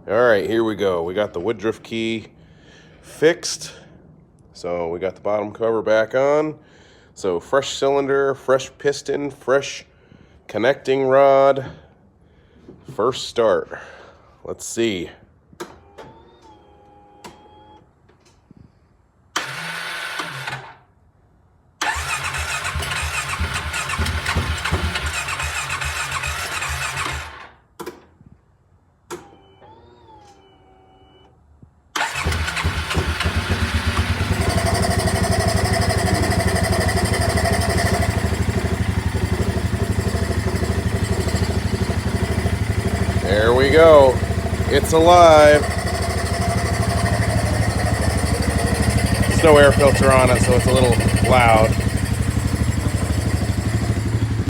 All right, here we go. We got the Woodruff key fixed. So we got the bottom cover back on. So fresh cylinder, fresh piston, fresh connecting rod. First start. Let's see. There we go. It's alive. There's no air filter on it, so it's a little loud.